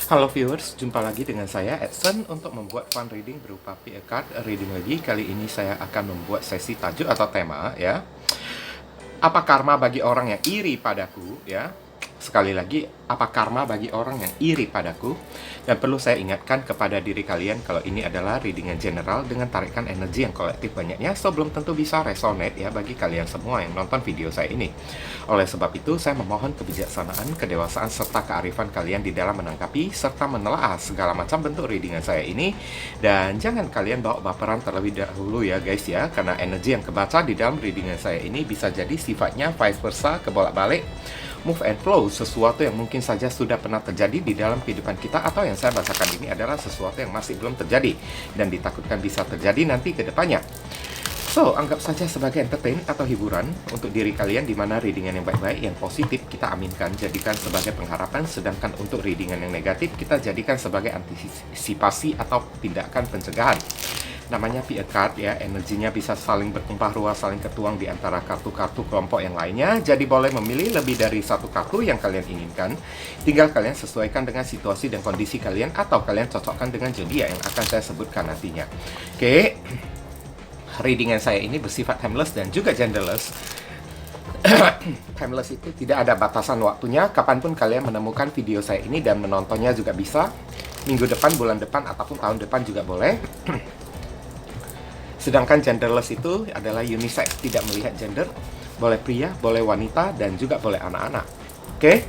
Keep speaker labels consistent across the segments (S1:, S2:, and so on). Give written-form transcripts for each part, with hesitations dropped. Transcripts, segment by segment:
S1: Halo viewers, jumpa lagi dengan saya Edson untuk membuat fun reading berupa PA card reading lagi. Kali ini saya akan membuat sesi tajuk atau tema ya. Apa karma bagi orang yang iri padaku ya? Sekali lagi, apa karma bagi orang yang iri padaku? Dan perlu saya ingatkan kepada diri kalian kalau ini adalah readingan general dengan tarikan energi yang kolektif banyaknya, so belum tentu bisa resonate ya bagi kalian semua yang nonton video saya ini. Oleh sebab itu, saya memohon kebijaksanaan, kedewasaan, serta kearifan kalian di dalam menanggapi serta menelaah segala macam bentuk readingan saya ini. Dan jangan kalian bawa baperan terlebih dahulu ya guys ya, karena energi yang kebaca di dalam readingan saya ini bisa jadi sifatnya vice versa, kebolak-balik, move and flow, sesuatu yang mungkin saja sudah pernah terjadi di dalam kehidupan kita, atau yang saya bacakan ini adalah sesuatu yang masih belum terjadi dan ditakutkan bisa terjadi nanti ke depannya. So, anggap saja sebagai entertain atau hiburan untuk diri kalian, di mana readingan yang baik-baik, yang positif kita aminkan, jadikan sebagai pengharapan, sedangkan untuk readingan yang negatif kita jadikan sebagai antisipasi atau tindakan pencegahan. Namanya PA card ya, energinya bisa saling bertumpah ruah, saling ketuang di antara kartu-kartu kelompok yang lainnya. Jadi boleh memilih lebih dari satu kartu yang kalian inginkan. Tinggal kalian sesuaikan dengan situasi dan kondisi kalian, atau kalian cocokkan dengan zodiak yang akan saya sebutkan nantinya. Oke. Readingan saya ini bersifat timeless dan juga genderless. Timeless itu tidak ada batasan waktunya, kapanpun kalian menemukan video saya ini dan menontonnya juga bisa. Minggu depan, bulan depan, ataupun tahun depan juga boleh. Sedangkan genderless itu adalah unisex, tidak melihat gender. Boleh pria, boleh wanita, dan juga boleh anak-anak. Oke?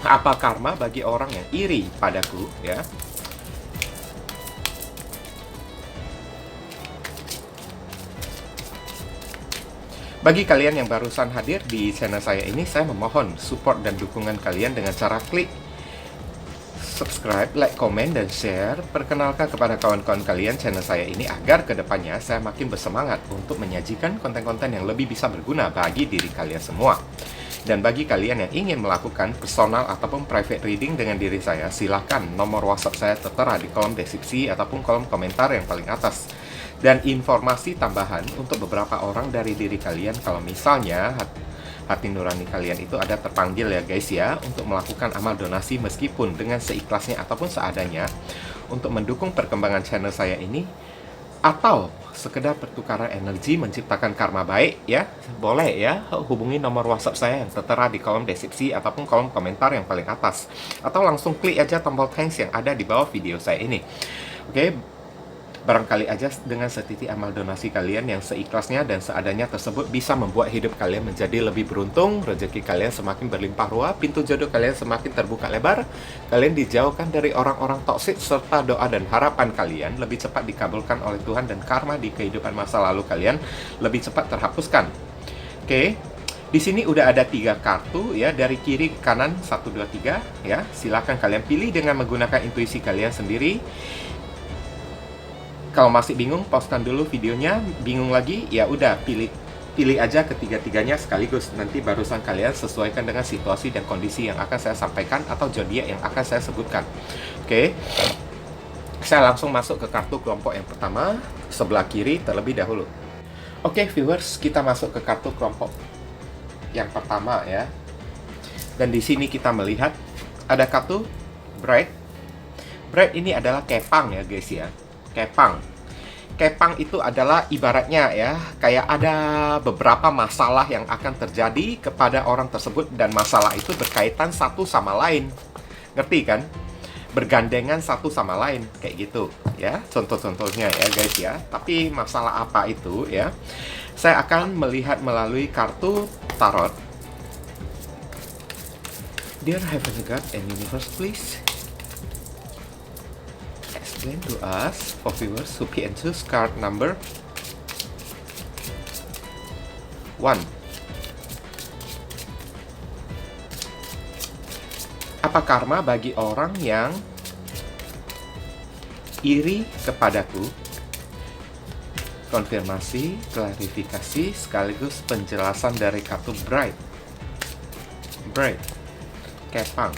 S1: Apa karma bagi orang yang iri padaku ya? Bagi kalian yang barusan hadir di channel saya ini, saya memohon support dan dukungan kalian dengan cara klik subscribe, like, komen, dan share. Perkenalkan kepada kawan-kawan kalian channel saya ini agar kedepannya saya makin bersemangat untuk menyajikan konten-konten yang lebih bisa berguna bagi diri kalian semua. Dan bagi kalian yang ingin melakukan personal ataupun private reading dengan diri saya, silakan nomor WhatsApp saya tertera di kolom deskripsi ataupun kolom komentar yang paling atas. Dan informasi tambahan untuk beberapa orang dari diri kalian, kalau misalnya hati nurani kalian itu ada terpanggil ya guys ya, untuk melakukan amal donasi meskipun dengan seikhlasnya ataupun seadanya untuk mendukung perkembangan channel saya ini, atau sekedar pertukaran energi menciptakan karma baik ya, boleh ya hubungi nomor WhatsApp saya yang tertera di kolom deskripsi ataupun kolom komentar yang paling atas, atau langsung klik aja tombol thanks yang ada di bawah video saya ini. Oke, barangkali aja dengan setitik amal donasi kalian yang seikhlasnya dan seadanya tersebut bisa membuat hidup kalian menjadi lebih beruntung, rezeki kalian semakin berlimpah ruah, pintu jodoh kalian semakin terbuka lebar, kalian dijauhkan dari orang-orang toksik, serta doa dan harapan kalian lebih cepat dikabulkan oleh Tuhan, dan karma di kehidupan masa lalu kalian lebih cepat terhapuskan. Oke. Di sini udah ada 3 kartu ya, dari kiri ke kanan 1, 2, 3 ya. Silakan kalian pilih dengan menggunakan intuisi kalian sendiri. Kalau masih bingung, pauskan dulu videonya. Bingung lagi, ya udah pilih aja ketiga-tiganya sekaligus. Nanti barusan kalian sesuaikan dengan situasi dan kondisi yang akan saya sampaikan atau zodiak yang akan saya sebutkan. Oke. Saya langsung masuk ke kartu kelompok yang pertama, sebelah kiri terlebih dahulu. Oke, viewers, kita masuk ke kartu kelompok yang pertama ya. Dan di sini kita melihat ada kartu Bride. Bride ini adalah kepang ya guys ya. Kepang itu adalah ibaratnya ya, kayak ada beberapa masalah yang akan terjadi kepada orang tersebut, dan masalah itu berkaitan satu sama lain. Ngerti kan? Bergandengan satu sama lain kayak gitu ya. Contoh-contohnya ya guys ya. Tapi masalah apa itu ya? Saya akan melihat melalui kartu tarot. Dear Heavenly God and Universe, please explain to us for viewers who pick and choose card number 1. Apa karma bagi orang yang iri kepadaku? Konfirmasi, klarifikasi, sekaligus penjelasan dari kartu Bride. Kepang.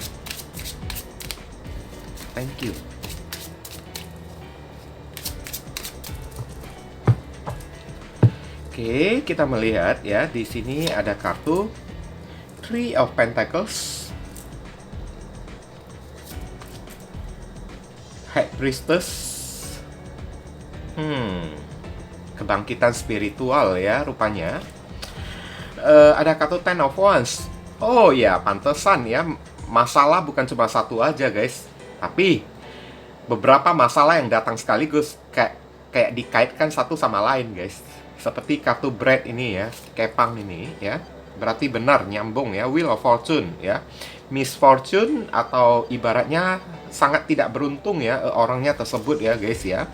S1: Thank you. Oke, kita melihat ya, di sini ada kartu Three of Pentacles, High Priestess. Kebangkitan spiritual ya rupanya. Ada kartu Ten of Wands. Oh ya, pantesan ya. Masalah bukan cuma satu aja guys, tapi beberapa masalah yang datang sekaligus kayak dikaitkan satu sama lain guys. Seperti kartu Bread ini ya, kepang ini ya. Berarti benar nyambung ya. Wheel of Fortune ya, misfortune atau ibaratnya sangat tidak beruntung ya orangnya tersebut ya guys ya.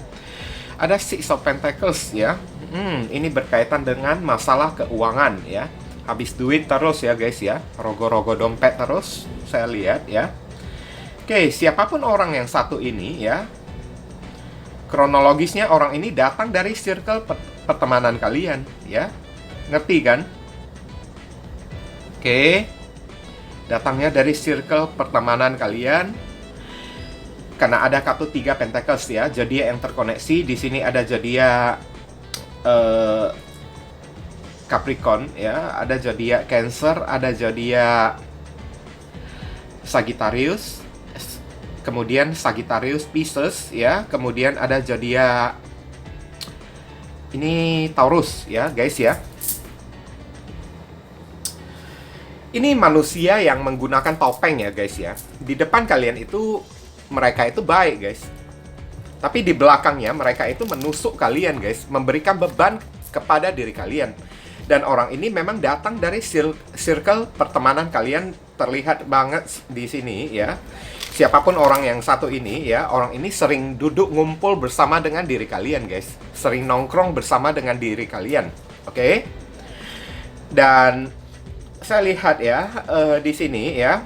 S1: Ada Six of Pentacles ya. Ini berkaitan dengan masalah keuangan ya. Habis duit terus ya guys ya. Rogo-rogo dompet terus saya lihat ya. Oke, siapapun orang yang satu ini ya, kronologisnya orang ini datang dari circle pertemanan kalian ya. Ngerti kan? Oke. Datangnya dari circle pertemanan kalian. Karena ada kartu 3 Pentacles ya, zodiak yang terkoneksi. Di sini ada zodiak Capricorn ya, ada zodiak Cancer, ada zodiak Sagittarius, kemudian Sagittarius Pisces ya, kemudian ada zodiak ini Taurus ya guys ya. Ini manusia yang menggunakan topeng ya guys ya. Di depan kalian itu mereka itu baik guys, tapi di belakangnya mereka itu menusuk kalian guys, memberikan beban kepada diri kalian. Dan orang ini memang datang dari circle pertemanan kalian, terlihat banget di sini ya. Siapapun orang yang satu ini ya, orang ini sering duduk ngumpul bersama dengan diri kalian guys, sering nongkrong bersama dengan diri kalian. Oke? Dan saya lihat ya di sini ya,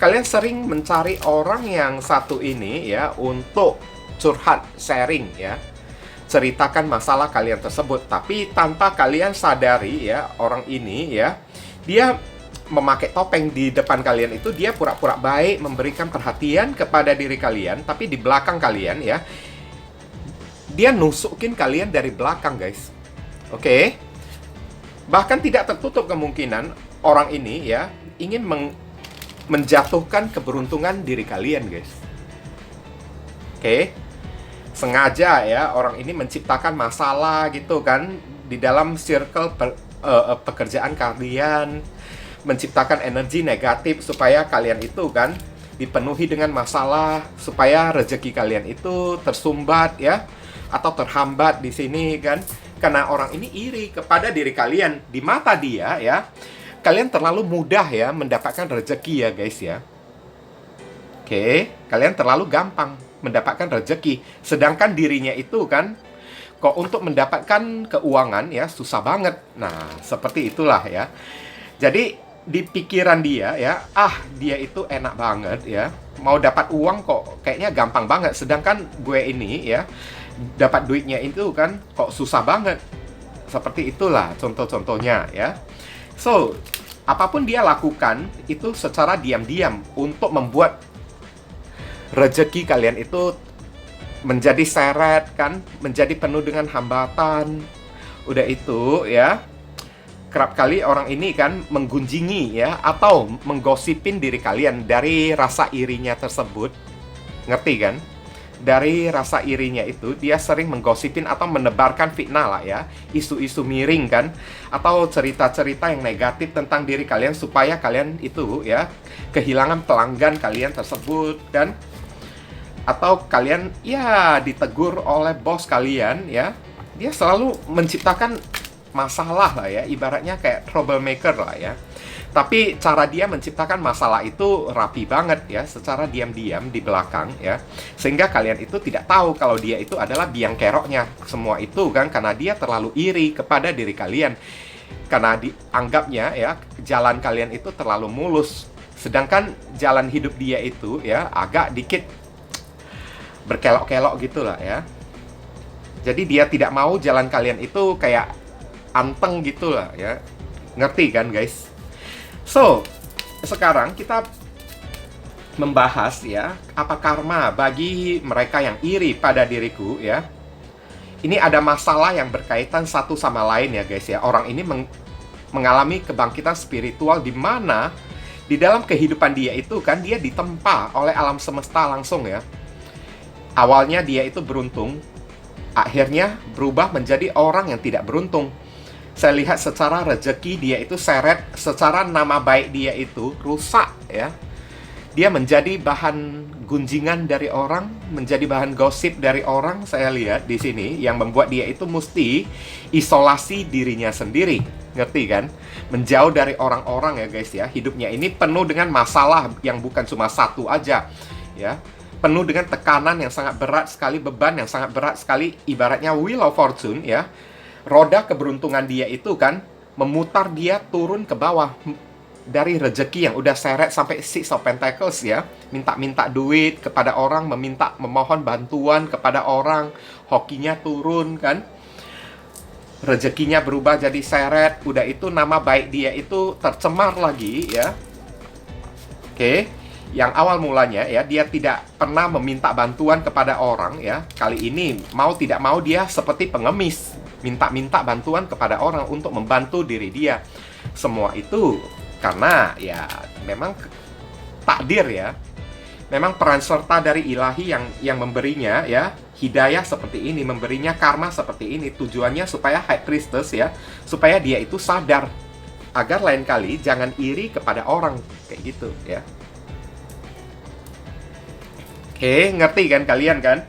S1: kalian sering mencari orang yang satu ini ya untuk curhat, sharing ya, ceritakan masalah kalian tersebut. Tapi tanpa kalian sadari ya, orang ini ya, dia memakai topeng di depan kalian itu, dia pura-pura baik, memberikan perhatian kepada diri kalian, tapi di belakang kalian ya, dia nusukin kalian dari belakang guys. Oke? Bahkan tidak tertutup kemungkinan orang ini ya ingin menjatuhkan keberuntungan diri kalian guys. Oke? Sengaja ya orang ini menciptakan masalah gitu kan di dalam circle pekerjaan kalian, menciptakan energi negatif supaya kalian itu kan dipenuhi dengan masalah, supaya rezeki kalian itu tersumbat ya, atau terhambat di sini kan. Karena orang ini iri kepada diri kalian. Di mata dia ya, kalian terlalu mudah ya mendapatkan rezeki ya guys ya. Oke, kalian terlalu gampang mendapatkan rezeki, sedangkan dirinya itu kan kok untuk mendapatkan keuangan ya susah banget. Nah, seperti itulah ya. Jadi di pikiran dia ya, dia itu enak banget ya, mau dapat uang kok kayaknya gampang banget, sedangkan gue ini ya dapat duitnya itu kan kok susah banget. Seperti itulah contoh-contohnya ya. So, apapun dia lakukan itu secara diam-diam untuk membuat rezeki kalian itu menjadi seret kan, menjadi penuh dengan hambatan. Udah itu ya, kerap kali orang ini kan menggunjingi ya, atau menggosipin diri kalian dari rasa irinya tersebut. Ngerti kan? Dari rasa irinya itu dia sering menggosipin atau menebarkan fitnah lah ya, isu-isu miring kan, atau cerita-cerita yang negatif tentang diri kalian supaya kalian itu ya kehilangan pelanggan kalian tersebut kan, atau kalian ya ditegur oleh bos kalian ya. Dia selalu menciptakan masalah lah ya, ibaratnya kayak troublemaker lah ya. Tapi cara dia menciptakan masalah itu rapi banget ya, secara diam-diam di belakang ya, sehingga kalian itu tidak tahu kalau dia itu adalah biang keroknya semua itu kan, karena dia terlalu iri kepada diri kalian, karena dianggapnya ya jalan kalian itu terlalu mulus, sedangkan jalan hidup dia itu ya agak dikit berkelok-kelok gitulah ya. Jadi dia tidak mau jalan kalian itu kayak anteng gitulah ya. Ngerti kan guys? So, sekarang kita membahas ya, apa karma bagi mereka yang iri pada diriku ya. Ini ada masalah yang berkaitan satu sama lain ya guys ya. Orang ini mengalami kebangkitan spiritual di mana di dalam kehidupan dia itu kan dia ditempa oleh alam semesta langsung ya. Awalnya dia itu beruntung, akhirnya berubah menjadi orang yang tidak beruntung. Saya lihat secara rezeki dia itu seret, secara nama baik dia itu rusak ya. Dia menjadi bahan gunjingan dari orang, menjadi bahan gosip dari orang. Saya lihat di sini yang membuat dia itu mesti isolasi dirinya sendiri. Ngerti kan? Menjauh dari orang-orang ya guys ya. Hidupnya ini penuh dengan masalah yang bukan cuma satu aja ya. Penuh dengan tekanan yang sangat berat sekali, beban yang sangat berat sekali, ibaratnya wheel of fortune ya. Roda keberuntungan dia itu kan memutar dia turun ke bawah dari rezeki yang udah seret sampai Six of Pentacles ya. Minta-minta duit kepada orang, memohon bantuan kepada orang, hokinya turun kan. Rezekinya berubah jadi seret, udah itu nama baik dia itu tercemar lagi ya. Oke. Yang awal mulanya ya, dia tidak pernah meminta bantuan kepada orang ya. Kali ini mau tidak mau dia seperti pengemis, minta-minta bantuan kepada orang untuk membantu diri dia. Semua itu karena ya memang takdir ya. Memang peran serta dari ilahi yang memberinya ya, hidayah seperti ini, memberinya karma seperti ini. Tujuannya supaya High Priestess ya, supaya dia itu sadar agar lain kali jangan iri kepada orang kayak gitu ya. Oke, ngerti kan kalian kan?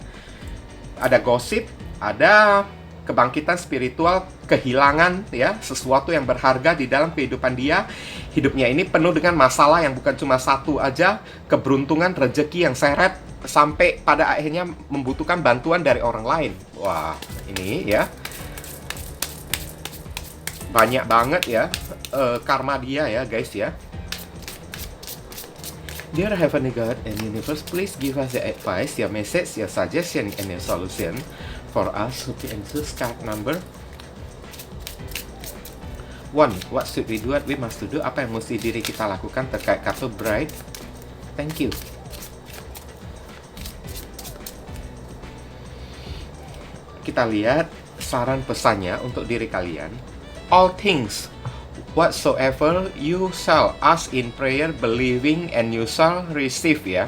S1: Ada gosip, ada kebangkitan spiritual, kehilangan ya, sesuatu yang berharga di dalam kehidupan dia. Hidupnya ini penuh dengan masalah yang bukan cuma satu aja, keberuntungan, rezeki yang seret, sampai pada akhirnya membutuhkan bantuan dari orang lain. Wah, ini ya. Banyak banget ya karma dia ya guys ya. Dear Heavenly God and Universe, please give us your advice, your message, your suggestion, and your solution for us who can choose card number 1. What should we do? What we must do? Apa yang mesti diri kita lakukan terkait kartu Bride? Thank you. Kita lihat saran pesannya untuk diri kalian. All things whatsoever you shall ask in prayer, believing, and you shall receive ya.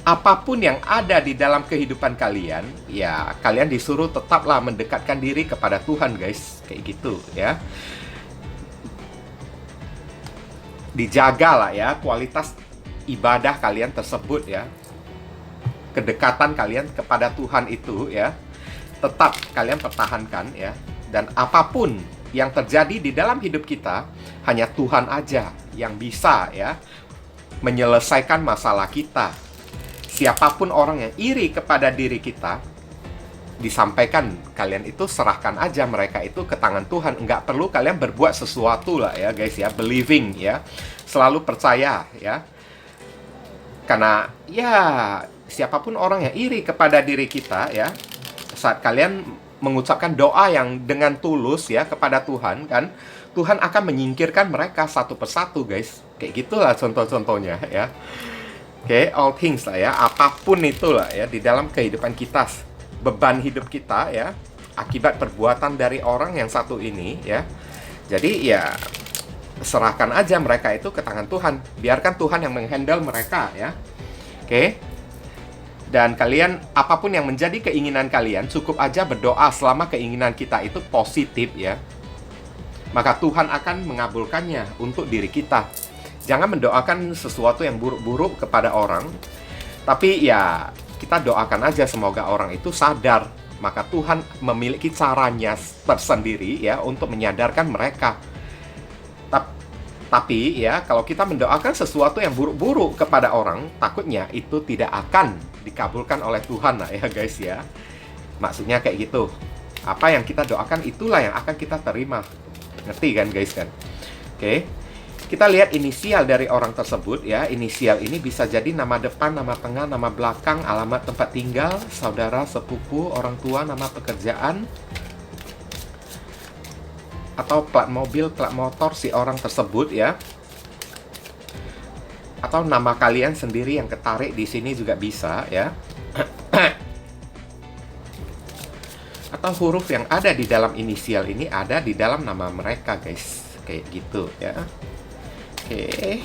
S1: Apapun yang ada di dalam kehidupan kalian, ya kalian disuruh tetaplah mendekatkan diri kepada Tuhan guys. Kayak gitu ya. Dijagalah ya kualitas ibadah kalian tersebut ya. Kedekatan kalian kepada Tuhan itu ya. Tetap kalian pertahankan ya. Dan apapun yang terjadi di dalam hidup kita, hanya Tuhan aja yang bisa ya menyelesaikan masalah kita. Siapapun orang yang iri kepada diri kita, disampaikan kalian itu serahkan aja mereka itu ke tangan Tuhan. Enggak perlu kalian berbuat sesuatu lah ya guys ya. Believing ya, selalu percaya ya. Karena ya siapapun orang yang iri kepada diri kita ya, saat kalian mengucapkan doa yang dengan tulus ya kepada Tuhan kan, Tuhan akan menyingkirkan mereka satu persatu guys. Kayak gitulah contoh-contohnya ya. Oke, all things lah ya, apapun itulah ya di dalam kehidupan kita, beban hidup kita ya, akibat perbuatan dari orang yang satu ini ya. Jadi ya serahkan aja mereka itu ke tangan Tuhan. Biarkan Tuhan yang menghandle mereka ya. Oke. Dan kalian, apapun yang menjadi keinginan kalian, cukup aja berdoa selama keinginan kita itu positif ya. Maka Tuhan akan mengabulkannya untuk diri kita. Jangan mendoakan sesuatu yang buruk-buruk kepada orang. Tapi ya, kita doakan aja semoga orang itu sadar. Maka Tuhan memiliki caranya tersendiri ya untuk menyadarkan mereka. Tapi ya, kalau kita mendoakan sesuatu yang buruk-buruk kepada orang, takutnya itu tidak akan dikabulkan oleh Tuhan lah ya guys ya. Maksudnya kayak gitu. Apa yang kita doakan itulah yang akan kita terima. Ngerti kan guys kan? Oke. Kita lihat inisial dari orang tersebut ya. Inisial ini bisa jadi nama depan, nama tengah, nama belakang, alamat tempat tinggal, saudara, sepupu, orang tua, nama pekerjaan, atau plat mobil, plat motor si orang tersebut ya. Atau nama kalian sendiri yang ketarik di sini juga bisa ya. Atau huruf yang ada di dalam inisial ini ada di dalam nama mereka, guys. Kayak gitu ya. Oke.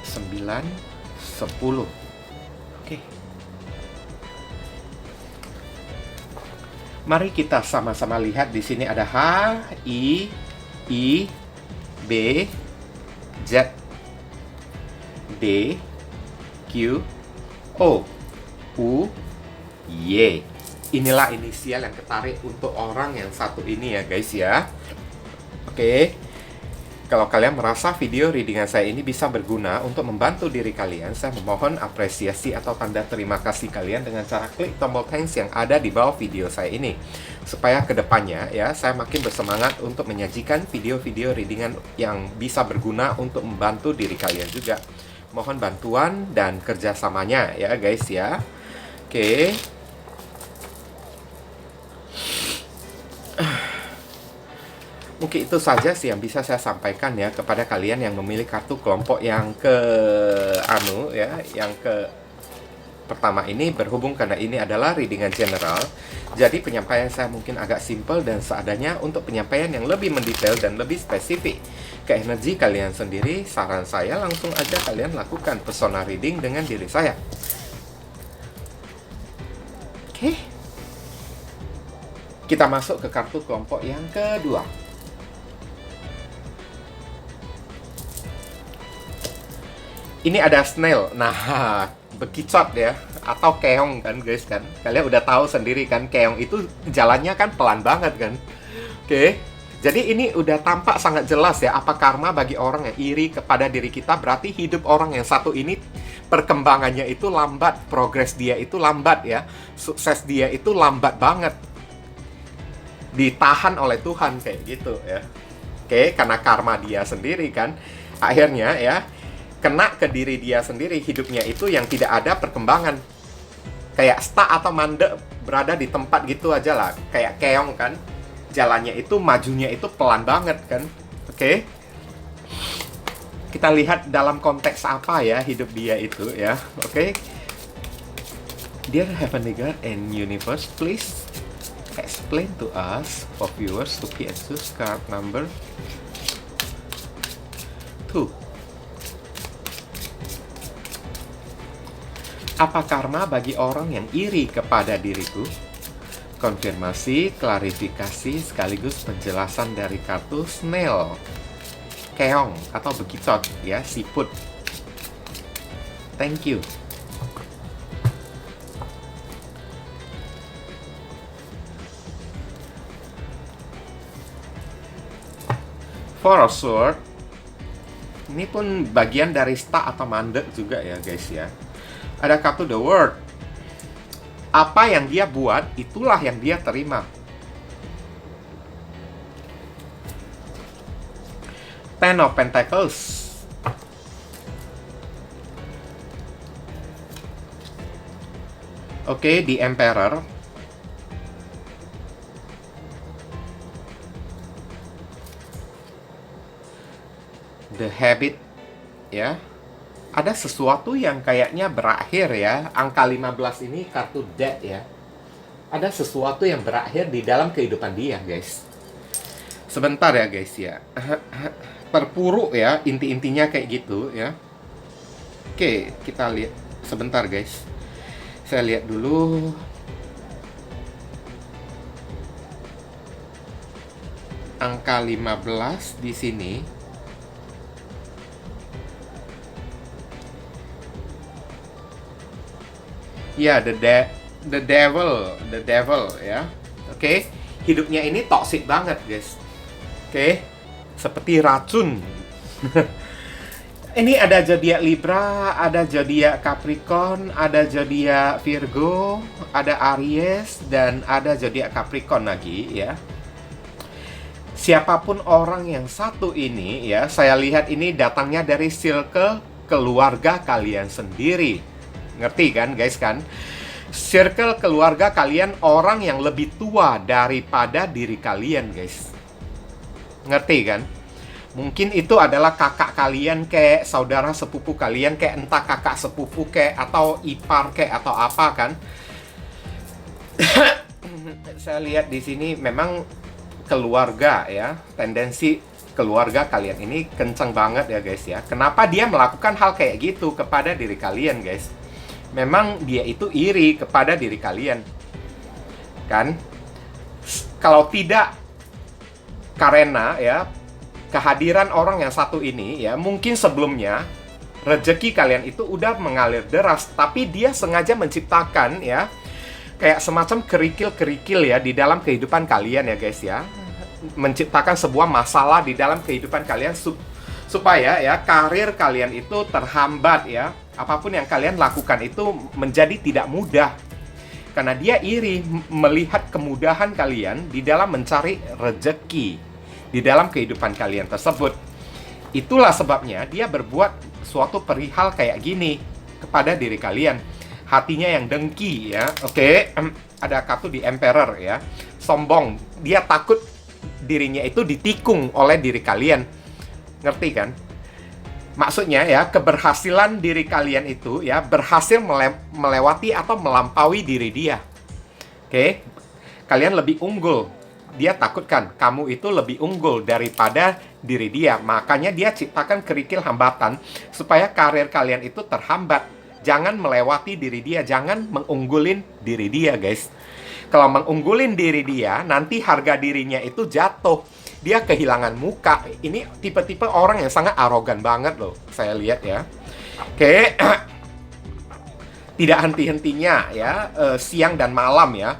S1: Sembilan, 10. Oke. Mari kita sama-sama lihat di sini ada H, I, B, Z, D, Q, O, U, Y. Inilah inisial yang ketarik untuk orang yang satu ini ya guys ya. Oke. Kalau kalian merasa video readingan saya ini bisa berguna untuk membantu diri kalian, saya memohon apresiasi atau tanda terima kasih kalian dengan cara klik tombol thanks yang ada di bawah video saya ini. Supaya kedepannya ya, saya makin bersemangat untuk menyajikan video-video readingan yang bisa berguna untuk membantu diri kalian juga. Mohon bantuan dan kerjasamanya ya guys ya. Oke. Mungkin itu saja sih yang bisa saya sampaikan ya kepada kalian yang memilih kartu kelompok yang yang ke pertama ini, berhubung karena ini adalah readingan general. Jadi penyampaian saya mungkin agak simple dan seadanya. Untuk penyampaian yang lebih mendetail dan lebih spesifik ke energi kalian sendiri, saran saya langsung aja kalian lakukan persona reading dengan diri saya. Oke. Kita masuk ke kartu kelompok yang kedua. Ini ada snail. Nah, bekicot ya, atau keong kan guys kan. Kalian udah tahu sendiri kan, keong itu jalannya kan pelan banget kan. Oke. Jadi ini udah tampak sangat jelas ya, apa karma bagi orang yang iri kepada diri kita. Berarti hidup orang yang satu ini perkembangannya itu lambat, progres dia itu lambat ya. Sukses dia itu lambat banget. Ditahan oleh Tuhan kayak gitu ya. Oke, karena karma dia sendiri kan. Akhirnya ya, kena ke diri dia sendiri, hidupnya itu yang tidak ada perkembangan. Kayak stuck atau mandek berada di tempat gitu aja lah. Kayak keong kan, jalannya itu, majunya itu pelan banget kan. Oke. Kita lihat dalam konteks apa ya hidup dia itu ya. Oke. Dear Heavenly God and Universe, please explain to us, for viewers, to be and choose card number 2. Apa karma bagi orang yang iri kepada diriku? Konfirmasi, klarifikasi, sekaligus penjelasan dari kartu snail, keong atau bekicot ya, siput. Thank you. Four of Swords. Ini pun bagian dari stuck atau mandek juga ya guys ya. Ada kartu The World. Apa yang dia buat, itulah yang dia terima. Ten of Pentacles. Oke, The Emperor. The Habit. Ya. Ada sesuatu yang kayaknya berakhir ya. Angka 15 ini kartu death ya. Ada sesuatu yang berakhir di dalam kehidupan dia, guys. Sebentar ya, guys ya. Terpuruk ya, inti-intinya kayak gitu ya. Oke, kita lihat sebentar, guys. Saya lihat dulu. Angka 15 di sini. Ya, the devil ya. Oke. Hidupnya ini toxic banget, guys. Oke. Seperti racun. Ini ada zodiak Libra, ada zodiak Capricorn, ada zodiak Virgo, ada Aries, dan ada zodiak Capricorn lagi ya. Siapapun orang yang satu ini ya, saya lihat ini datangnya dari circle keluarga kalian sendiri. Ngerti kan guys kan? Circle keluarga kalian orang yang lebih tua daripada diri kalian, guys. Ngerti kan? Mungkin itu adalah kakak kalian kayak saudara sepupu kalian kayak entah kakak sepupu kayak atau ipar kayak atau apa kan. Saya lihat di sini memang keluarga ya, tendensi keluarga kalian ini kencang banget ya guys ya. Kenapa dia melakukan hal kayak gitu kepada diri kalian guys? Memang dia itu iri kepada diri kalian. Kan? Kalau tidak karena ya kehadiran orang yang satu ini ya, mungkin sebelumnya rezeki kalian itu udah mengalir deras, tapi dia sengaja menciptakan ya kayak semacam kerikil-kerikil ya di dalam kehidupan kalian ya guys ya. Menciptakan sebuah masalah di dalam kehidupan kalian supaya ya karir kalian itu terhambat ya. Apapun yang kalian lakukan itu menjadi tidak mudah. Karena dia iri melihat kemudahan kalian di dalam mencari rezeki di dalam kehidupan kalian tersebut. Itulah sebabnya dia berbuat suatu perihal kayak gini kepada diri kalian. Hatinya yang dengki ya. Oke, ada kartu di Emperor ya. Sombong. Dia takut dirinya itu ditikung oleh diri kalian. Ngerti kan? Maksudnya ya, keberhasilan diri kalian itu ya berhasil melewati atau melampaui diri dia. Oke? Kalian lebih unggul. Dia takutkan kamu itu lebih unggul daripada diri dia. Makanya dia ciptakan kerikil hambatan supaya karir kalian itu terhambat. Jangan melewati diri dia, jangan mengunggulin diri dia, guys. Kalau mengunggulin diri dia, nanti harga dirinya itu jatuh. Dia kehilangan muka. Ini tipe-tipe orang yang sangat arogan banget loh, saya lihat ya. Oke. Tidak henti-hentinya ya, siang dan malam ya.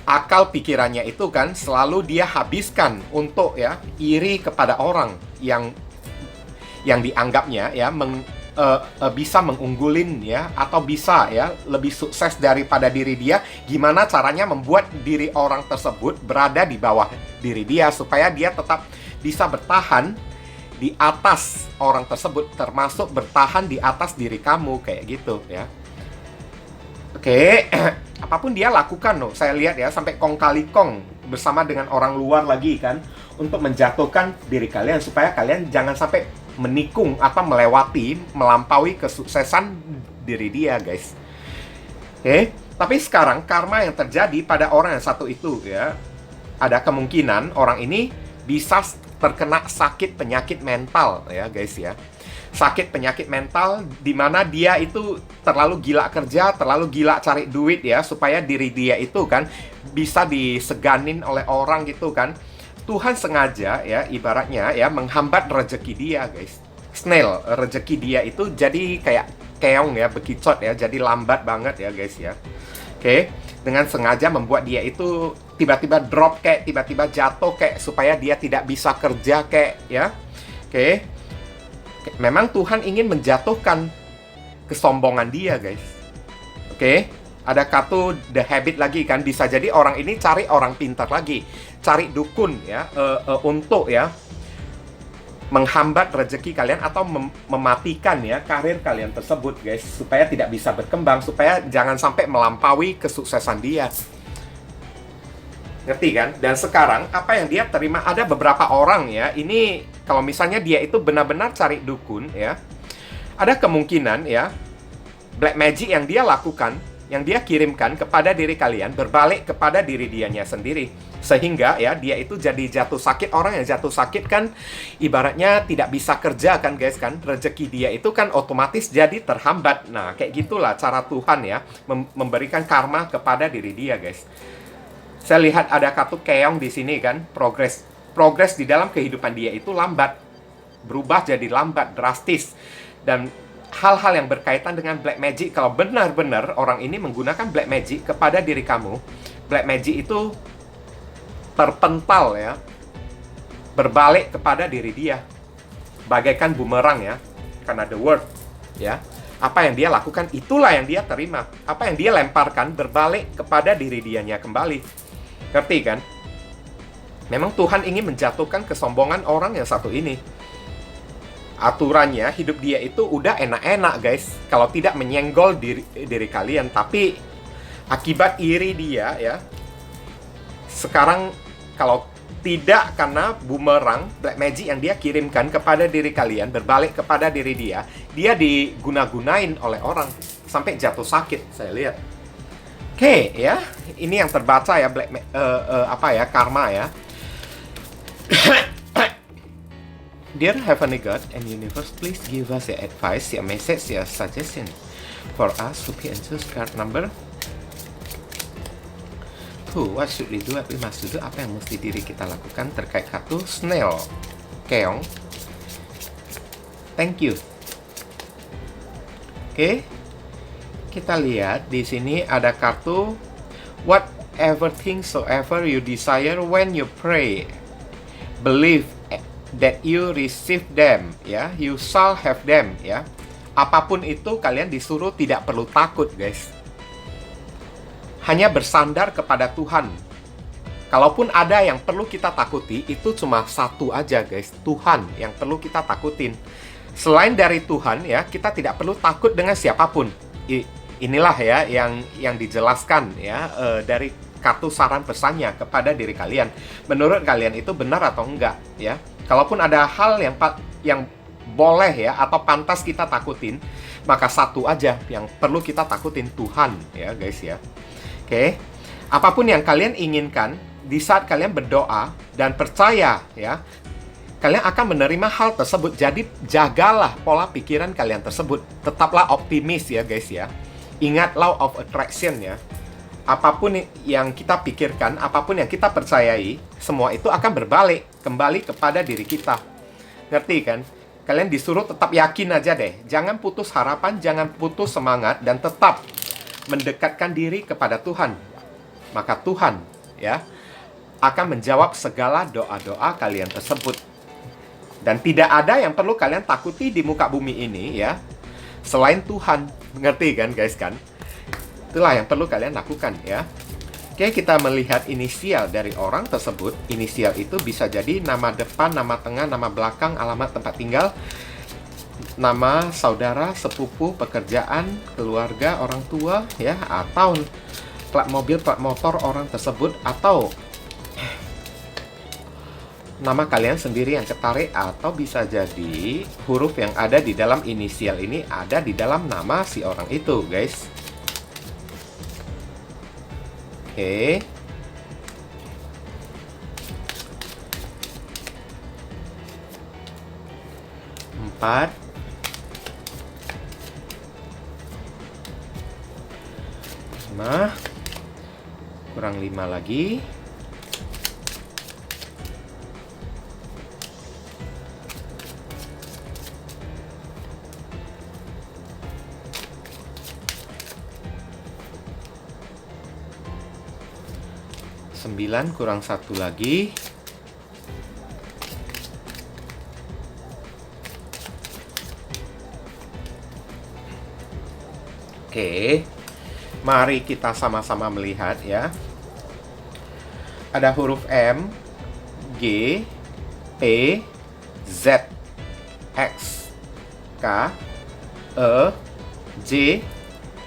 S1: Akal pikirannya itu kan selalu dia habiskan untuk ya iri kepada orang yang dianggapnya ya bisa mengunggulin ya atau bisa ya lebih sukses daripada diri dia. Gimana caranya membuat diri orang tersebut berada di bawah diri dia supaya dia tetap bisa bertahan di atas orang tersebut, termasuk bertahan di atas diri kamu kayak gitu ya. Oke, apapun dia lakukan loh, saya lihat ya sampai kong kali kong bersama dengan orang luar lagi kan untuk menjatuhkan diri kalian supaya kalian jangan sampai menikung atau melampaui kesuksesan diri dia, guys. Oke, tapi sekarang karma yang terjadi pada orang yang satu itu ya, ada kemungkinan orang ini bisa terkena sakit penyakit mental ya, guys ya. Sakit penyakit mental di mana dia itu terlalu gila kerja, terlalu gila cari duit ya, supaya diri dia itu kan bisa diseganin oleh orang gitu kan. Tuhan sengaja ya ibaratnya ya menghambat rezeki dia, guys. Snail, rezeki dia itu jadi kayak keong ya, bekicot ya, jadi lambat banget ya, guys ya. Oke, dengan sengaja membuat dia itu tiba-tiba drop kayak, tiba-tiba jatuh kayak supaya dia tidak bisa kerja kayak ya. Oke. Memang Tuhan ingin menjatuhkan kesombongan dia, guys. Oke, ada kartu The Habit lagi kan. Bisa jadi orang ini cari orang pintar lagi, cari dukun ya untuk ya menghambat rezeki kalian atau mematikan ya karir kalian tersebut, guys, supaya tidak bisa berkembang, supaya jangan sampai melampaui kesuksesan dia. Ngerti kan? Dan sekarang apa yang dia terima, ada beberapa orang ya, ini kalau misalnya dia itu benar-benar cari dukun ya, ada kemungkinan ya black magic yang dia lakukan, yang dia kirimkan kepada diri kalian berbalik kepada diri dianya sendiri, sehingga ya dia itu jadi jatuh sakit. Orang yang jatuh sakit kan ibaratnya tidak bisa kerja kan, guys kan, rezeki dia itu kan otomatis jadi terhambat. Nah kayak gitulah cara Tuhan ya memberikan karma kepada diri dia, guys. Saya lihat ada kartu keong di sini kan, progres di dalam kehidupan dia itu lambat, berubah jadi lambat, drastis. Dan hal-hal yang berkaitan dengan black magic, kalau benar-benar orang ini menggunakan black magic kepada diri kamu, black magic itu terpental ya, berbalik kepada diri dia, bagaikan bumerang ya, karena the word ya. Apa yang dia lakukan, itulah yang dia terima. Apa yang dia lemparkan berbalik kepada diri dianya kembali. Ngerti kan? Memang Tuhan ingin menjatuhkan kesombongan orang yang satu ini. Aturannya hidup dia itu udah enak-enak, guys, kalau tidak menyenggol diri kalian. Tapi akibat iri dia ya, sekarang kalau tidak karena bumerang black magic yang dia kirimkan kepada diri kalian berbalik kepada diri dia diguna-gunain oleh orang sampai jatuh sakit, saya lihat. Oke, ya, ini yang terbaca ya karma ya. Dear Heavenly God and Universe, please give us your advice, your message, your suggestion for us to be and choose card number. What should we do? Apa yang must do? Apa yang mesti diri kita lakukan terkait kartu snail, keong. Thank you. Oke, kita lihat di sini ada kartu whatever things soever you desire when you pray, believe that you receive them, ya, you shall have them, ya. Apapun itu kalian disuruh tidak perlu takut, guys. Hanya bersandar kepada Tuhan. Kalaupun ada yang perlu kita takuti, itu cuma satu aja, guys. Tuhan yang perlu kita takutin. Selain dari Tuhan, ya, kita tidak perlu takut dengan siapapun. Inilah ya yang dijelaskan ya dari kartu saran pesannya kepada diri kalian. Menurut kalian itu benar atau enggak, ya? Kalaupun ada hal yang boleh ya atau pantas kita takutin, maka satu aja yang perlu kita takutin, Tuhan, ya, guys ya. Oke, apapun yang kalian inginkan, di saat kalian berdoa dan percaya, ya, kalian akan menerima hal tersebut. Jadi jagalah pola pikiran kalian tersebut. Tetaplah optimis ya, guys ya. Ingat law of attraction ya. Apapun yang kita pikirkan, apapun yang kita percayai, semua itu akan berbalik kembali kepada diri kita. Ngerti kan? Kalian disuruh tetap yakin aja deh. Jangan putus harapan, jangan putus semangat, dan tetap mendekatkan diri kepada Tuhan. Maka Tuhan ya akan menjawab segala doa-doa kalian tersebut. Dan tidak ada yang perlu kalian takuti di muka bumi ini ya selain Tuhan. Ngerti kan, guys kan? Itulah yang perlu kalian lakukan ya. Oke, kita melihat inisial dari orang tersebut. Inisial itu bisa jadi nama depan, nama tengah, nama belakang, alamat tempat tinggal, nama saudara, sepupu, pekerjaan, keluarga, orang tua, ya, atau plat mobil, plat motor orang tersebut, atau nama kalian sendiri yang ketarik, atau bisa jadi huruf yang ada di dalam inisial ini ada di dalam nama si orang itu, guys. Oke. Empat. 5 kurang 5 lagi. Sembilan kurang 1 lagi. Oke. Mari kita sama-sama melihat ya. Ada huruf M, G, P, Z, X, K, E, J,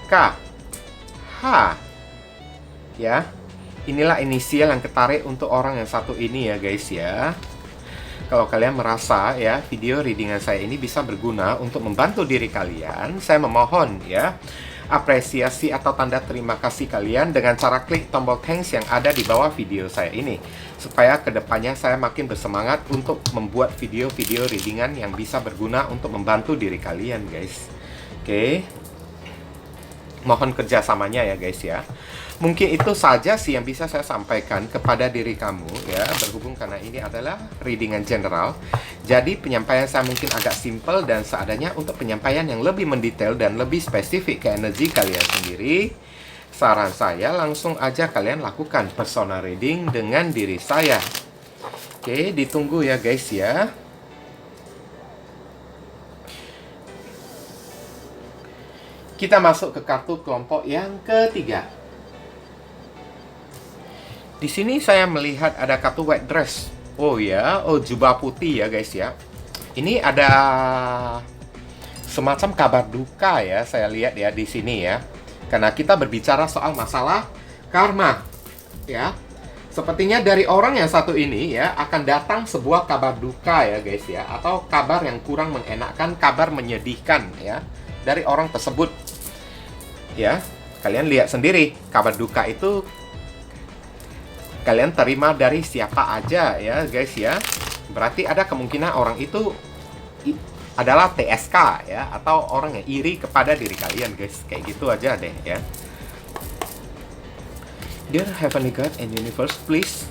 S1: K, H. Ya. Inilah inisial yang ketarik untuk orang yang satu ini ya, guys ya. Kalau kalian merasa ya video readingan saya ini bisa berguna untuk membantu diri kalian, saya memohon ya apresiasi atau tanda terima kasih kalian dengan cara klik tombol thanks yang ada di bawah video saya ini, supaya kedepannya saya makin bersemangat untuk membuat video-video readingan yang bisa berguna untuk membantu diri kalian, guys. Oke, mohon kerjasamanya ya, guys ya. Mungkin itu saja sih yang bisa saya sampaikan kepada diri kamu ya, berhubung karena ini adalah readingan general. Jadi penyampaian saya mungkin agak simple dan seadanya. Untuk penyampaian yang lebih mendetail dan lebih spesifik ke energi kalian sendiri, saran saya langsung aja kalian lakukan personal reading dengan diri saya. Oke, ditunggu ya, guys ya. Kita masuk ke kartu kelompok yang ketiga. Di sini saya melihat ada kartu white dress. Oh ya, jubah putih ya, guys ya. Ini ada semacam kabar duka ya, saya lihat ya di sini ya. Karena kita berbicara soal masalah karma ya. Sepertinya dari orang yang satu ini ya akan datang sebuah kabar duka ya guys ya, atau kabar yang kurang mengenakkan, kabar menyedihkan ya dari orang tersebut. Ya, kalian lihat sendiri, kabar duka itu kalian terima dari siapa aja ya guys ya. Berarti ada kemungkinan orang itu adalah TSK ya, atau orang yang iri kepada diri kalian guys. Kayak gitu aja deh ya. Dear Heavenly God and Universe, please.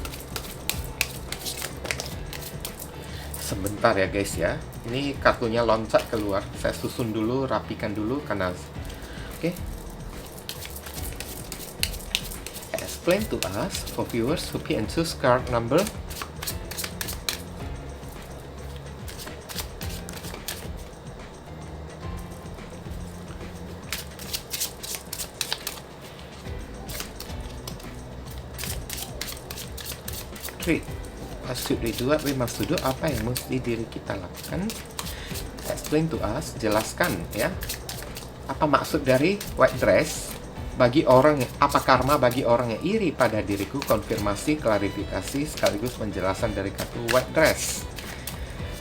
S1: Sebentar ya guys ya. Ini kartunya loncat keluar. Saya susun dulu, rapikan dulu karena oke. Explain to us for viewers who pick and choose card number. What should we do? What we must do? Apa yang mesti diri kita lakukan? Explain to us. Jelaskan ya. Apa maksud dari white dress? Bagi orang yang, apa karma bagi orang yang iri pada diriku? Konfirmasi, klarifikasi, sekaligus penjelasan dari kartu white dress.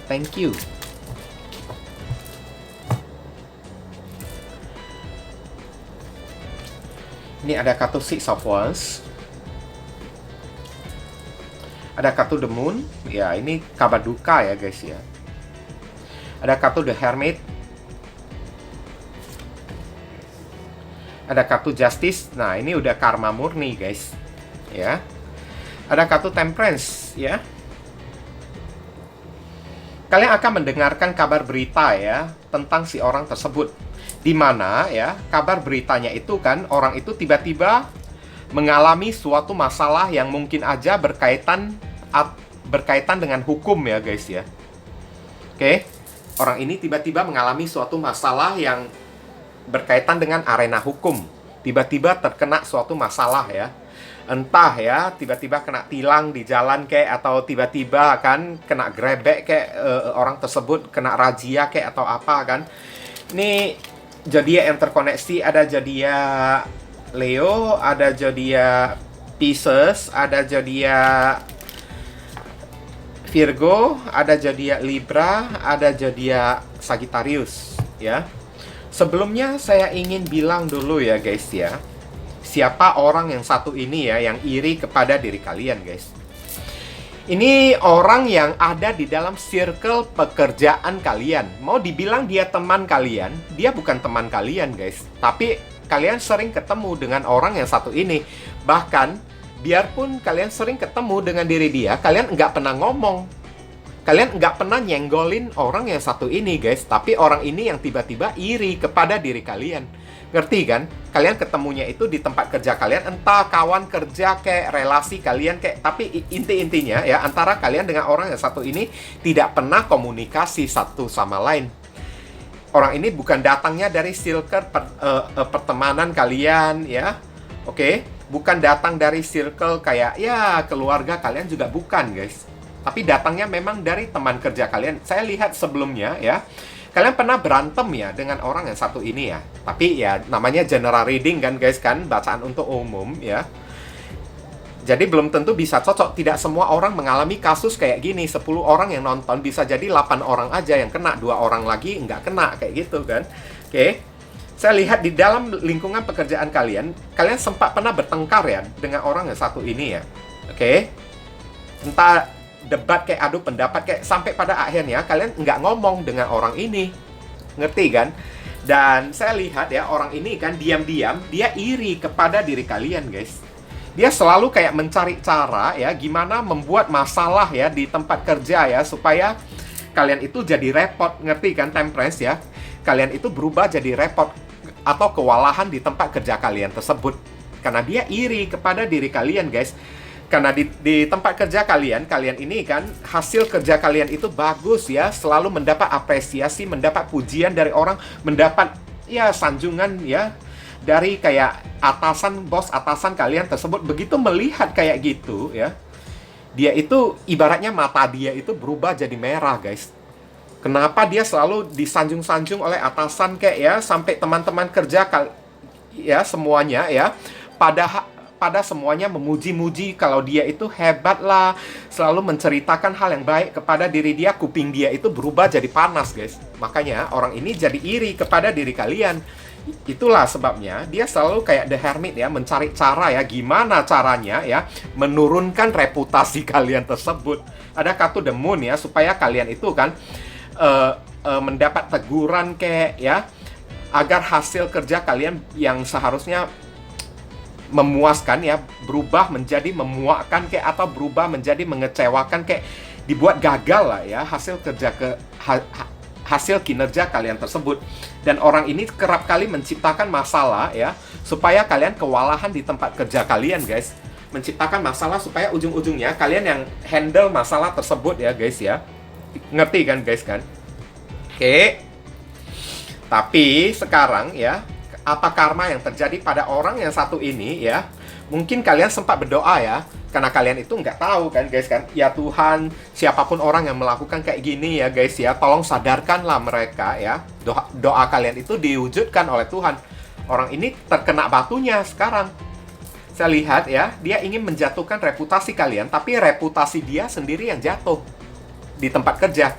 S1: Thank you. Ini ada kartu Six of Wands. Ada kartu The Moon, ya ini kabar duka ya guys ya. Ada kartu The Hermit. Ada kartu Justice, nah ini udah karma murni guys. Ya. Ada kartu Temperance ya. Kalian akan mendengarkan kabar berita ya tentang si orang tersebut. Di mana ya kabar beritanya itu kan orang itu tiba-tiba mengalami suatu masalah yang mungkin aja berkaitan dengan hukum ya guys ya. Oke. Orang ini tiba-tiba mengalami suatu masalah yang berkaitan dengan arena hukum. Tiba-tiba terkena suatu masalah ya. Entah ya, tiba-tiba kena tilang di jalan kayak, atau tiba-tiba kan kena grebek kayak, orang tersebut kena razia kayak atau apa kan. Ini zodiak yang terkoneksi ada zodiak Leo, ada zodiak Pisces, ada zodiak Virgo, ada zodiak Libra, ada zodiak Sagittarius ya. Sebelumnya saya ingin bilang dulu ya guys ya, siapa orang yang satu ini ya yang iri kepada diri kalian guys. Ini orang yang ada di dalam circle pekerjaan kalian. Mau dibilang dia teman kalian, dia bukan teman kalian guys. Tapi kalian sering ketemu dengan orang yang satu ini. Bahkan biarpun kalian sering ketemu dengan diri dia, kalian nggak pernah ngomong. Kalian nggak pernah nyenggolin orang yang satu ini, guys. Tapi orang ini yang tiba-tiba iri kepada diri kalian. Ngerti kan? Kalian ketemunya itu di tempat kerja kalian, entah kawan kerja kayak, relasi kalian kayak. Tapi inti-intinya ya, antara kalian dengan orang yang satu ini tidak pernah komunikasi satu sama lain. Orang ini bukan datangnya dari circle pertemanan kalian ya. Oke? Bukan datang dari circle kayak ya keluarga kalian juga bukan guys. Tapi datangnya memang dari teman kerja kalian. Saya lihat sebelumnya ya, kalian pernah berantem ya dengan orang yang satu ini ya. Tapi ya namanya general reading kan guys kan, bacaan untuk umum ya. Jadi belum tentu bisa cocok. Tidak semua orang mengalami kasus kayak gini. 10 orang yang nonton bisa jadi 8 orang aja yang kena, 2 orang lagi nggak kena kayak gitu kan. Oke. Saya lihat di dalam lingkungan pekerjaan kalian, kalian sempat pernah bertengkar ya dengan orang yang satu ini ya. Oke. Entah debat kayak adu pendapat kayak, sampai pada akhirnya kalian nggak ngomong dengan orang ini. Ngerti kan? Dan saya lihat ya orang ini kan diam-diam dia iri kepada diri kalian guys. Dia selalu kayak mencari cara ya gimana membuat masalah ya di tempat kerja ya supaya kalian itu jadi repot. Ngerti kan Temperance ya? Kalian itu berubah jadi repot atau kewalahan di tempat kerja kalian tersebut. Karena dia iri kepada diri kalian guys. Karena di tempat kerja kalian ini kan hasil kerja kalian itu bagus ya, selalu mendapat apresiasi, mendapat pujian dari orang, mendapat ya sanjungan ya dari kayak atasan, bos atasan kalian tersebut. Begitu melihat kayak gitu ya, dia itu ibaratnya mata dia itu berubah jadi merah guys. Kenapa dia selalu disanjung-sanjung oleh atasan kayak ya, sampai teman-teman kerja ya semuanya ya pada semuanya memuji-muji kalau dia itu hebat lah, selalu menceritakan hal yang baik kepada diri dia, kuping dia itu berubah jadi panas, guys. Makanya orang ini jadi iri kepada diri kalian. Itulah sebabnya dia selalu kayak The Hermit ya, mencari cara ya, gimana caranya ya menurunkan reputasi kalian tersebut. Ada kartu The Moon ya, supaya kalian itu kan mendapat teguran kayak ya, agar hasil kerja kalian yang seharusnya memuaskan ya, berubah menjadi memuakkan kayak, atau berubah menjadi mengecewakan kayak, dibuat gagal lah ya hasil kerja hasil kinerja kalian tersebut. Dan orang ini kerap kali menciptakan masalah ya, supaya kalian kewalahan di tempat kerja kalian, guys. Menciptakan masalah supaya ujung-ujungnya kalian yang handle masalah tersebut ya, guys ya. Ngerti kan, guys kan? Oke. Tapi sekarang ya, apa karma yang terjadi pada orang yang satu ini ya? Mungkin kalian sempat berdoa ya, karena kalian itu nggak tahu kan, guys kan. Ya Tuhan, siapapun orang yang melakukan kayak gini ya, guys ya, tolong sadarkanlah mereka ya. Doa kalian itu diwujudkan oleh Tuhan. Orang ini terkena batunya sekarang. Saya lihat ya, dia ingin menjatuhkan reputasi kalian, tapi reputasi dia sendiri yang jatuh di tempat kerja.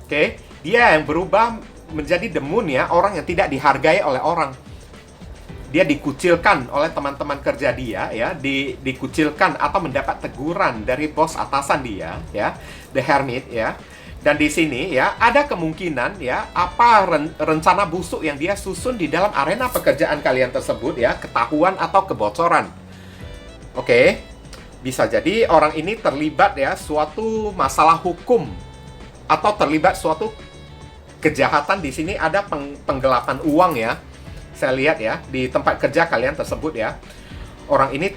S1: Oke, dia yang berubah menjadi The Moon ya, orang yang tidak dihargai oleh orang. Dia dikucilkan oleh teman-teman kerja dia ya, dikucilkan atau mendapat teguran dari bos atasan dia ya, The Hermit ya. Dan di sini ya, ada kemungkinan ya, apa rencana busuk yang dia susun di dalam arena pekerjaan kalian tersebut ya, ketahuan atau kebocoran. Oke, bisa jadi orang ini terlibat ya suatu masalah hukum, atau terlibat suatu kejahatan. Di sini ada penggelapan uang ya. Saya lihat ya, di tempat kerja kalian tersebut ya, orang ini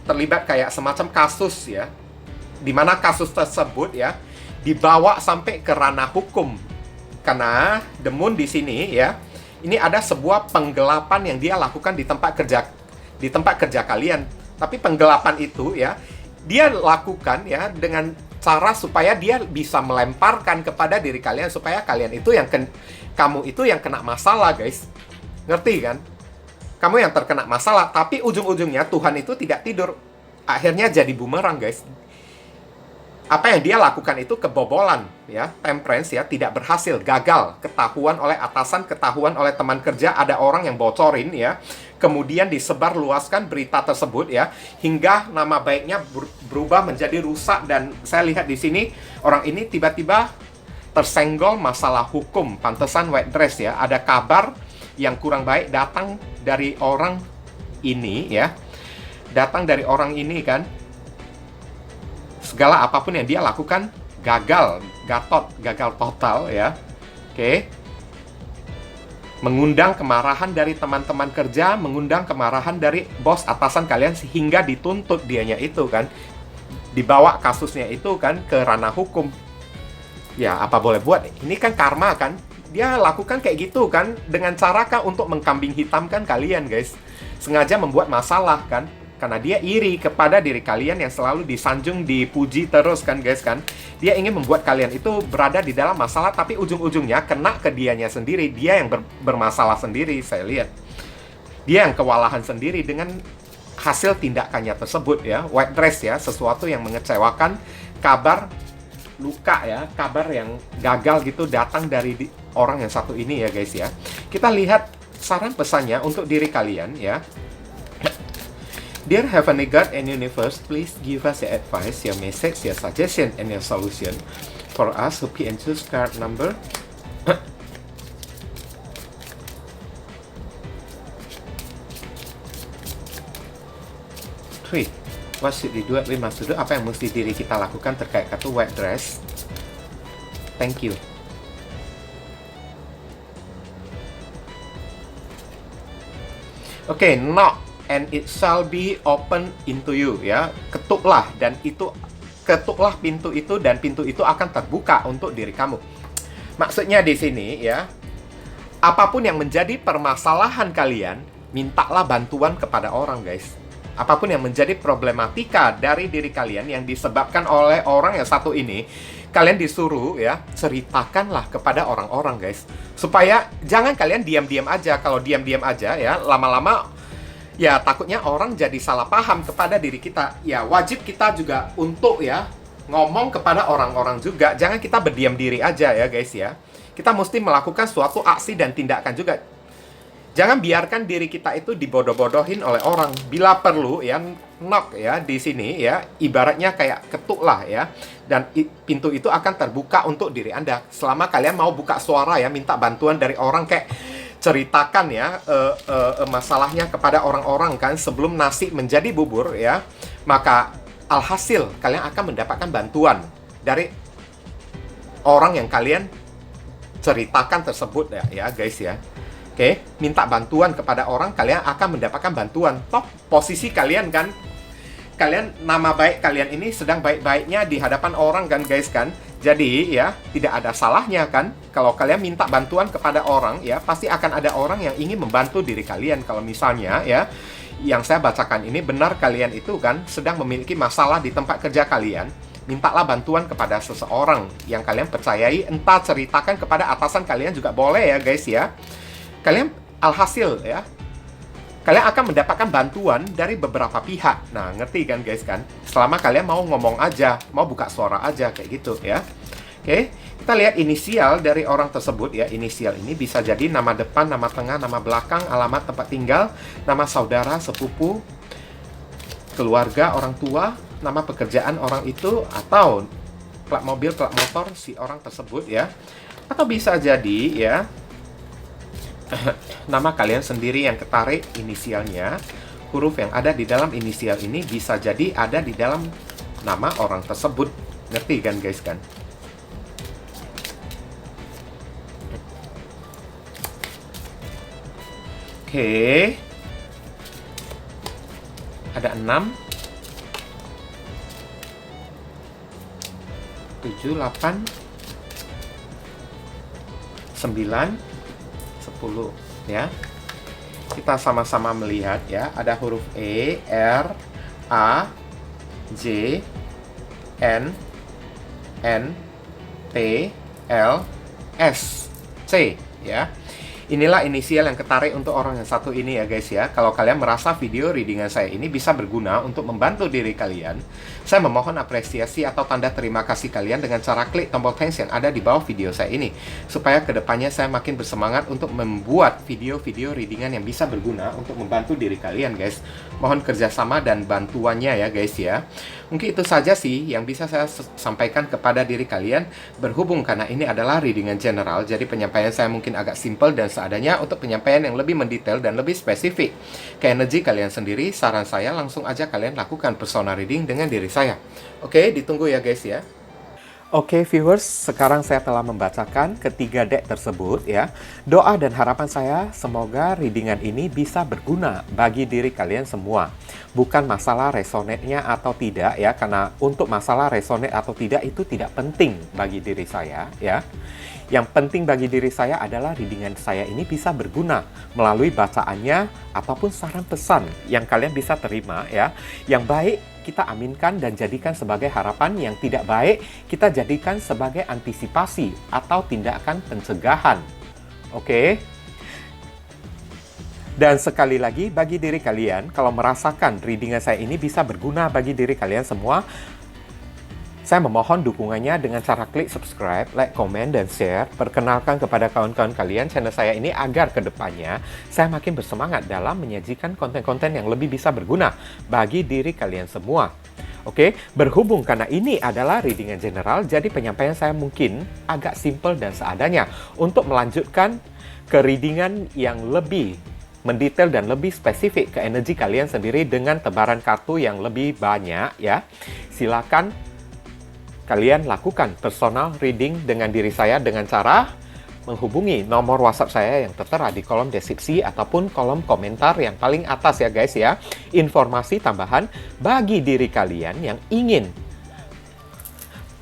S1: terlibat kayak semacam kasus ya, di mana kasus tersebut ya dibawa sampai ke ranah hukum. Karena The Moon di sini ya, ini ada sebuah penggelapan yang dia lakukan di tempat kerja kalian. Tapi penggelapan itu ya, dia lakukan ya dengan cara supaya dia bisa melemparkan kepada diri kalian, supaya kalian itu yang kamu itu yang kena masalah, guys. Ngerti kan? Kamu yang terkena masalah, tapi ujung-ujungnya Tuhan itu tidak tidur. Akhirnya jadi bumerang, guys. Apa yang dia lakukan itu kebobolan, ya. Temperance ya, tidak berhasil, gagal. Ketahuan oleh atasan, ketahuan oleh teman kerja, ada orang yang bocorin ya. Kemudian disebarluaskan berita tersebut ya, hingga nama baiknya berubah menjadi rusak. Dan saya lihat di sini, orang ini tiba-tiba tersenggol masalah hukum. Pantesan white dress ya, ada kabar yang kurang baik datang dari orang ini ya. Datang dari orang ini kan. Segala apapun yang dia lakukan gagal, gagal total ya. Oke. Mengundang kemarahan dari teman-teman kerja, mengundang kemarahan dari bos atasan kalian, sehingga dituntut dianya itu kan. Dibawa kasusnya itu kan ke ranah hukum. Ya, apa boleh buat? Ini kan karma kan. Dia lakukan kayak gitu kan, dengan cara kan untuk mengkambing hitamkan kalian, guys. Sengaja membuat masalah kan, karena dia iri kepada diri kalian yang selalu disanjung, dipuji terus kan, guys kan. Dia ingin membuat kalian itu berada di dalam masalah, tapi ujung-ujungnya kena ke dianya sendiri. Dia yang bermasalah sendiri, saya lihat. Dia yang kewalahan sendiri dengan hasil tindakannya tersebut ya. White dress ya, sesuatu yang mengecewakan, kabar luka ya, kabar yang gagal gitu datang dari orang yang satu ini ya, guys ya. Kita lihat saran pesannya untuk diri kalian ya. Dear Heavenly God and Universe, please give us your advice, your message, your suggestion, and your solution for us who pick and choose card number 3. What should we do? We must do. Apa yang mesti diri kita lakukan terkait kartu white dress? Thank you. Oke, knock and it shall be open into you ya. Ketuklah pintu itu, dan pintu itu akan terbuka untuk diri kamu. Maksudnya di sini ya, apapun yang menjadi permasalahan kalian, mintalah bantuan kepada orang, guys. Apapun yang menjadi problematika dari diri kalian yang disebabkan oleh orang yang satu ini, kalian disuruh ya, ceritakanlah kepada orang-orang, guys. Supaya jangan kalian diam-diam aja. Kalau diam-diam aja ya, lama-lama Ya, takutnya orang jadi salah paham kepada diri kita. Ya, wajib kita juga untuk ya ngomong kepada orang-orang juga. Jangan kita berdiam diri aja ya guys ya. Kita mesti melakukan suatu aksi dan tindakan juga. Jangan biarkan diri kita itu dibodoh-bodohin oleh orang. Bila perlu ya, knock ya di sini ya, ibaratnya kayak ketuk lah ya. Dan pintu itu akan terbuka untuk diri Anda. Selama kalian mau buka suara ya, minta bantuan dari orang, kayak ceritakan ya masalahnya kepada orang-orang kan sebelum nasi menjadi bubur ya, maka alhasil kalian akan mendapatkan bantuan dari orang yang kalian ceritakan tersebut ya guys ya. Oke, minta bantuan kepada orang, kalian akan mendapatkan bantuan. Toh posisi kalian kan, kalian, nama baik kalian ini sedang baik-baiknya di hadapan orang kan guys kan. Jadi ya, tidak ada salahnya kan kalau kalian minta bantuan kepada orang ya, pasti akan ada orang yang ingin membantu diri kalian. Kalau misalnya ya, yang saya bacakan ini benar kalian itu kan sedang memiliki masalah di tempat kerja kalian, mintalah bantuan kepada seseorang yang kalian percayai, entah ceritakan kepada atasan kalian juga boleh ya guys ya. Kalian alhasil ya, kalian akan mendapatkan bantuan dari beberapa pihak. Nah, ngerti kan guys kan? Selama kalian mau ngomong aja, mau buka suara aja kayak gitu ya. Oke, kita lihat inisial dari orang tersebut ya. Inisial ini bisa jadi nama depan, nama tengah, nama belakang, alamat tempat tinggal, nama saudara, sepupu, keluarga, orang tua, nama pekerjaan orang itu, atau plat mobil, plat motor si orang tersebut ya. Atau bisa jadi ya, nama kalian sendiri yang ketarik inisialnya. Huruf yang ada di dalam inisial ini bisa jadi ada di dalam nama orang tersebut. Ngerti kan guys kan? Oke. Ada 6 7, 8 9 10 ya. Kita sama-sama melihat ya, ada huruf E, R, A, J, N, T, L, S, C ya. Inilah inisial yang ketarik untuk orang yang satu ini ya guys ya. Kalau kalian merasa video readingan saya ini bisa berguna untuk membantu diri kalian, saya memohon apresiasi atau tanda terima kasih kalian dengan cara klik tombol thanks yang ada di bawah video saya ini, supaya kedepannya saya makin bersemangat untuk membuat video-video readingan yang bisa berguna untuk membantu diri kalian guys. Mohon kerjasama dan bantuannya ya guys ya. Mungkin itu saja sih yang bisa saya sampaikan kepada diri kalian. Berhubung karena ini adalah readingan general, jadi penyampaian saya mungkin agak simple dan seadanya. Untuk penyampaian yang lebih mendetail dan lebih spesifik ke energi kalian sendiri, saran saya langsung aja kalian lakukan persona reading dengan diri saya. Oke, ditunggu ya guys ya. Oke viewers, sekarang saya telah membacakan ketiga deck tersebut ya. Doa dan harapan saya semoga readingan ini bisa berguna bagi diri kalian semua. Bukan masalah resonate-nya atau tidak ya, karena untuk masalah resonate atau tidak itu tidak penting bagi diri saya ya. Yang penting bagi diri saya adalah readingan saya ini bisa berguna melalui bacaannya ataupun saran pesan yang kalian bisa terima ya. Yang baik kita aminkan dan jadikan sebagai harapan, yang tidak baik kita jadikan sebagai antisipasi atau tindakan pencegahan. Oke? Dan sekali lagi bagi diri kalian, kalau merasakan readingan saya ini bisa berguna bagi diri kalian semua, saya memohon dukungannya dengan cara klik subscribe, like, komen, dan share. Perkenalkan kepada kawan-kawan kalian channel saya ini agar kedepannya saya makin bersemangat dalam menyajikan konten-konten yang lebih bisa berguna bagi diri kalian semua. Oke, berhubung karena ini adalah readingan general, jadi penyampaian saya mungkin agak simple dan seadanya. Untuk melanjutkan ke readingan yang lebih mendetail dan lebih spesifik ke energi kalian sendiri dengan tebaran kartu yang lebih banyak ya, silakan kalian lakukan personal reading dengan diri saya dengan cara menghubungi nomor WhatsApp saya yang tertera di kolom deskripsi ataupun kolom komentar yang paling atas ya guys ya. Informasi tambahan bagi diri kalian yang ingin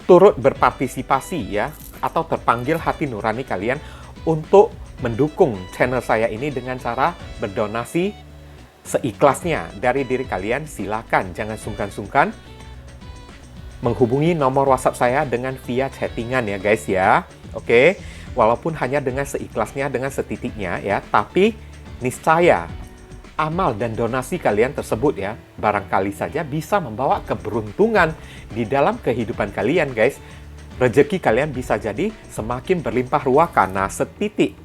S1: turut berpartisipasi ya, atau terpanggil hati nurani kalian untuk mendukung channel saya ini dengan cara berdonasi seikhlasnya dari diri kalian, silakan jangan sungkan-sungkan menghubungi nomor WhatsApp saya dengan via chattingan ya guys ya. Oke, walaupun hanya dengan seikhlasnya, dengan setitiknya ya, tapi niscaya amal dan donasi kalian tersebut ya, barangkali saja bisa membawa keberuntungan di dalam kehidupan kalian, guys. Rezeki kalian bisa jadi semakin berlimpah ruah karena setitik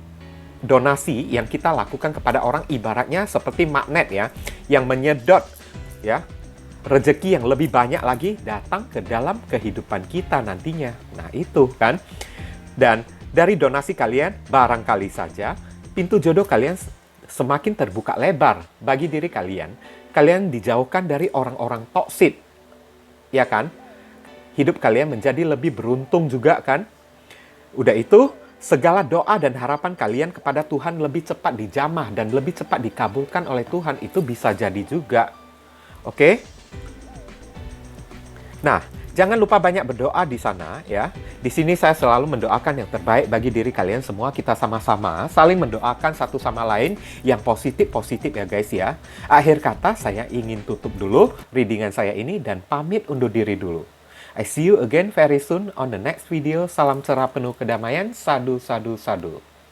S1: donasi yang kita lakukan kepada orang ibaratnya seperti magnet ya, yang menyedot ya rezeki yang lebih banyak lagi datang ke dalam kehidupan kita nantinya. Nah, itu kan. Dan dari donasi kalian, barangkali saja pintu jodoh kalian semakin terbuka lebar bagi diri kalian. Kalian dijauhkan dari orang-orang toksik. Ya kan? Hidup kalian menjadi lebih beruntung juga kan? Udah itu, segala doa dan harapan kalian kepada Tuhan lebih cepat dijamah dan lebih cepat dikabulkan oleh Tuhan. Itu bisa jadi juga. Oke? Nah, jangan lupa banyak berdoa di sana ya. Di sini saya selalu mendoakan yang terbaik bagi diri kalian semua. Kita sama-sama saling mendoakan satu sama lain yang positif-positif ya guys ya. Akhir kata saya ingin tutup dulu readingan saya ini dan pamit undur diri dulu. I see you again very soon on the next video. Salam cerah penuh kedamaian. Sadu, sadu, sadu.